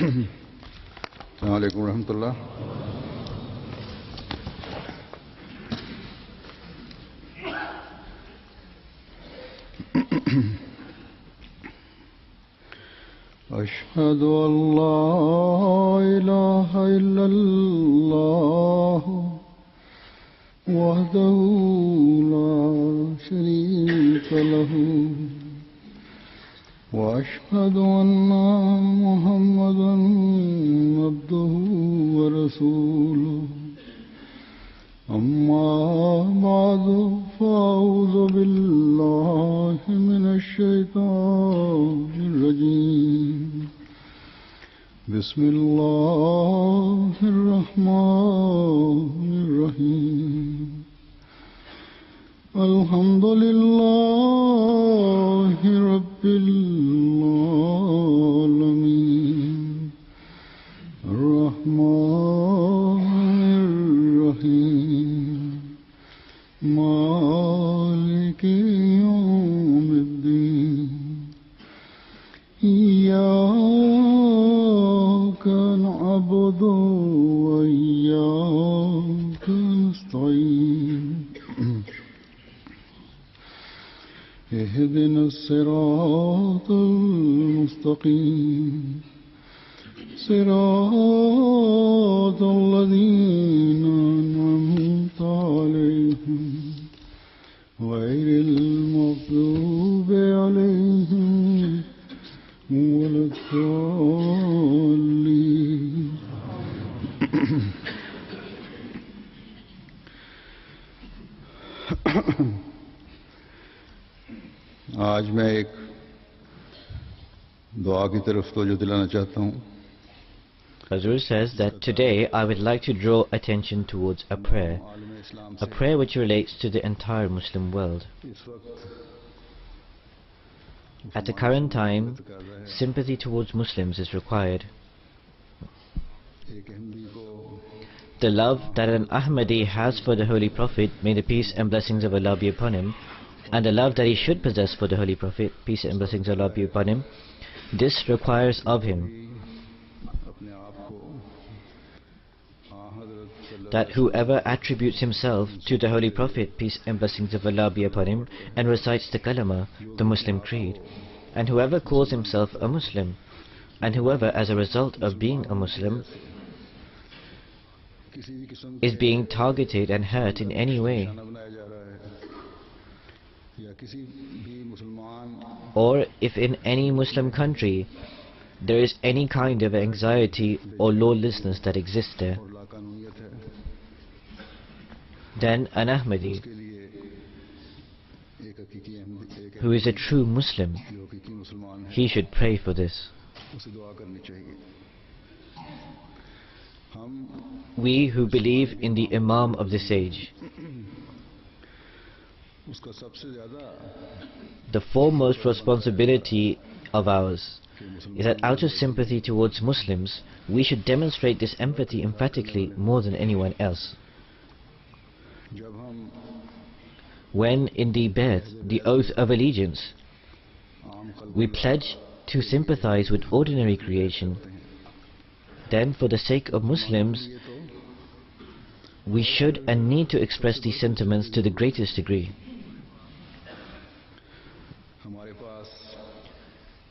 Assalamu alaikum warahmatullah. أشهد أن لا إله إلا الله وحده لا شريك له وأشهد أن محمدا عبده ورسوله أما بعد فأعوذ بالله من الشيطان الرجيم بسم الله الرحمن الرحيم الحمد لله رب العالمين الرحمن الرحيم مالك يوم الدين إياك نعبد وإياك نستعين اهدنا الصراط المستقيم صراط الذين أنعمت عليهم غير المغضوب عليهم ولا الضالين आज मैं एक दुआ की तरफ तवज्जो दिलाना चाहता हूँ. Hazur says that today I would like to draw attention towards a prayer which relates to the entire Muslim world. At the current time, sympathy towards Muslims is required. The love that an Ahmadi has for the Holy Prophet, may the peace and blessings of Allah be upon him, and the love that he should possess for the Holy Prophet, peace and blessings of Allah be upon him, this requires of him that whoever attributes himself to the Holy Prophet, peace and blessings of Allah be upon him, and recites the kalama, the Muslim creed, and whoever calls himself a Muslim, and whoever as a result of being a Muslim is being targeted and hurt in any way, or if in any Muslim country there is any kind of anxiety or lawlessness that exists there, then an Ahmadi who is a true Muslim, he should pray for this. We who believe in the Imam of this age, the foremost responsibility of ours is that out of sympathy towards Muslims, we should demonstrate this empathy emphatically more than anyone else. When in the Bai'at, the oath of allegiance, we pledge to sympathize with ordinary creation, then for the sake of Muslims, we should and need to express these sentiments to the greatest degree.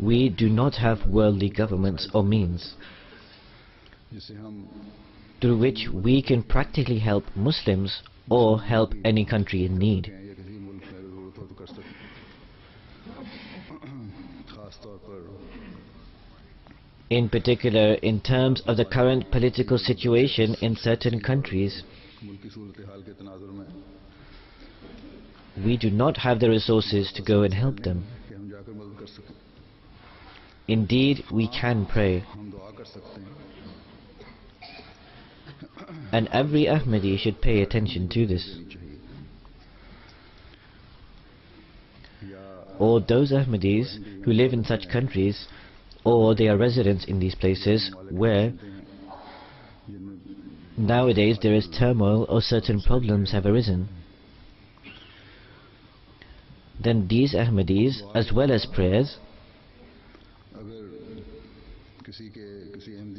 We do not have worldly governments or means through which we can practically help Muslims or help any country in need. In particular, in terms of the current political situation in certain countries, we do not have the resources to go and help them. Indeed, we can pray. And every Ahmadi should pay attention to this. Or those Ahmadis who live in such countries, or they are residents in these places where nowadays there is turmoil or certain problems have arisen, then these Ahmadis, as well as prayers,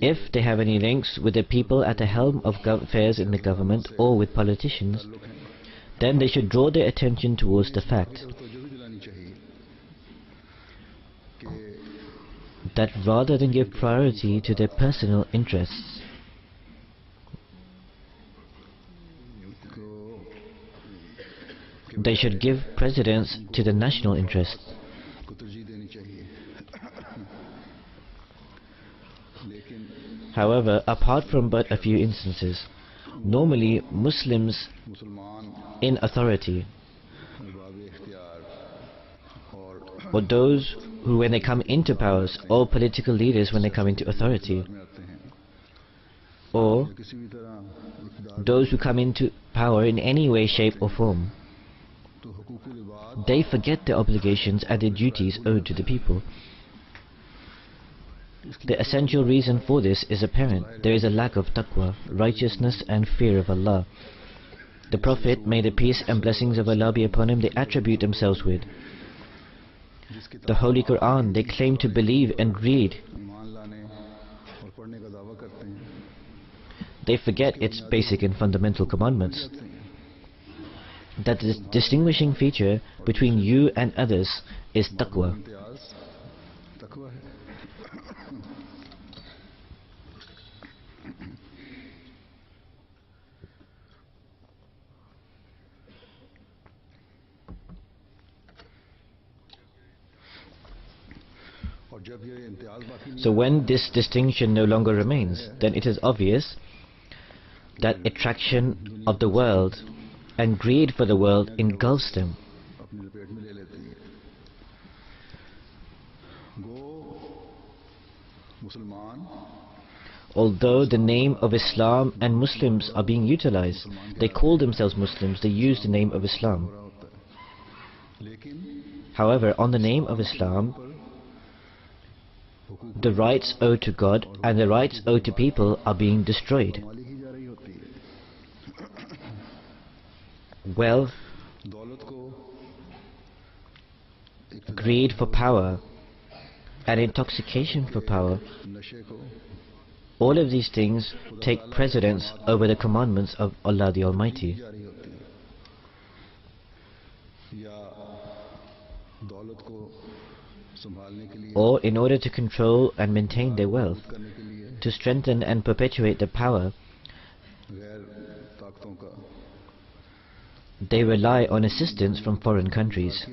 If they have any links with the people at the helm of affairs in the government or with politicians, then they should draw their attention towards the fact that rather than give priority to their personal interests, they should give precedence to the national interest. However, apart from but a few instances, normally Muslims in authority, or those who when they come into powers, or political leaders when they come into authority, or those who come into power in any way, shape or form, they forget their obligations and their duties owed to the people. The essential reason for this is apparent. There is a lack of taqwa, righteousness and fear of Allah. The Prophet, may the peace and blessings of Allah be upon him, they attribute themselves with. The Holy Quran they claim to believe and read. They forget its basic and fundamental commandments. That the distinguishing feature between you and others is taqwa. So when this distinction no longer remains, then it is obvious that attraction of the world and greed for the world engulfs them. Although the name of Islam and Muslims are being utilized, they call themselves Muslims, they use the name of Islam. However, on the name of Islam, the rights owed to God and the rights owed to people are being destroyed. Wealth, greed for power, and intoxication for power, all of these things take precedence over the commandments of Allah the Almighty. Or in order to control and maintain their wealth, to strengthen and perpetuate their power, they rely on assistance from foreign countries.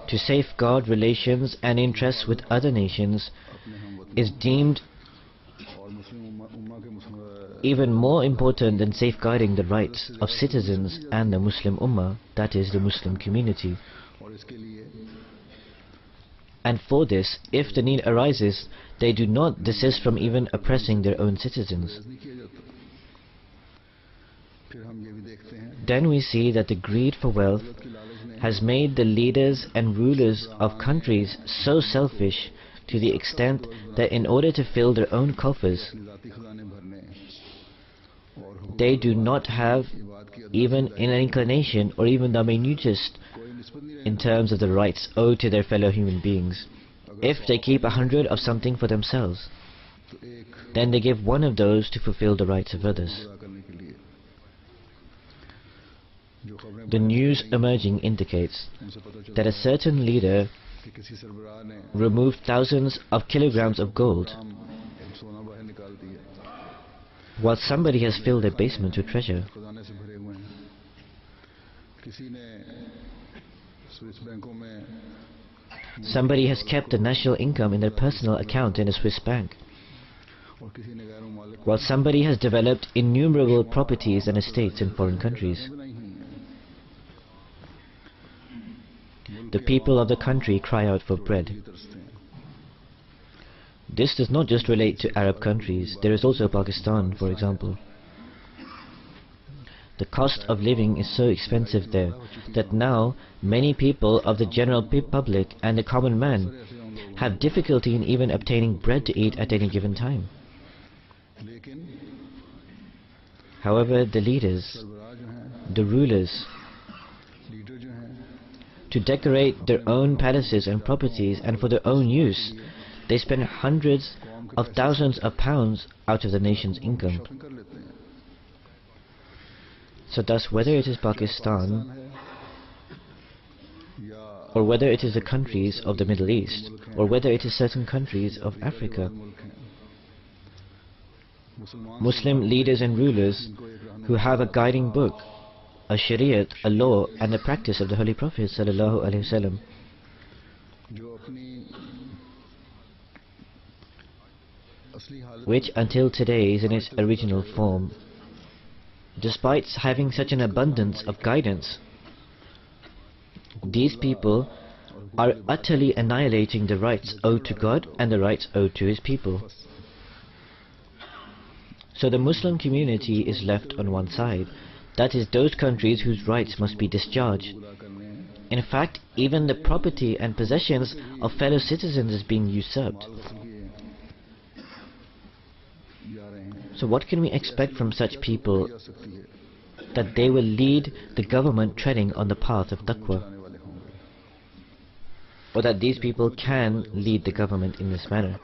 To safeguard relations and interests with other nations is deemed even more important than safeguarding the rights of citizens and the Muslim Ummah, that is, the Muslim community. And for this, if the need arises, they do not desist from even oppressing their own citizens. Then we see that the greed for wealth has made the leaders and rulers of countries so selfish to the extent that in order to fill their own coffers, they do not have even an inclination or even the minutest in terms of the rights owed to their fellow human beings. If they keep 100 of something for themselves, then they give one of those to fulfill the rights of others. The news emerging indicates that a certain leader removed thousands of kilograms of gold, while somebody has filled their basement with treasure. Somebody has kept the national income in their personal account in a Swiss bank, while somebody has developed innumerable properties and estates in foreign countries. The people of the country cry out for bread. This does not just relate to Arab countries. There is also Pakistan, for example. The cost of living is so expensive there that now many people of the general public and the common man have difficulty in even obtaining bread to eat at any given time. However, the leaders, the rulers, to decorate their own palaces and properties and for their own use. They spend hundreds of thousands of pounds out of the nation's income. So thus, whether it is Pakistan, or whether it is the countries of the Middle East, or whether it is certain countries of Africa, Muslim leaders and rulers who have a guiding book, a shariat, a law and a practice of the Holy Prophet ﷺ, which until today is in its original form. Despite having such an abundance of guidance, these people are utterly annihilating the rights owed to God and the rights owed to His people. So the Muslim community is left on one side, that is, those countries whose rights must be discharged. In fact, even the property and possessions of fellow citizens is being usurped. So what can we expect from such people? That they will lead the government treading on the path of taqwa, or that these people can lead the government in this manner.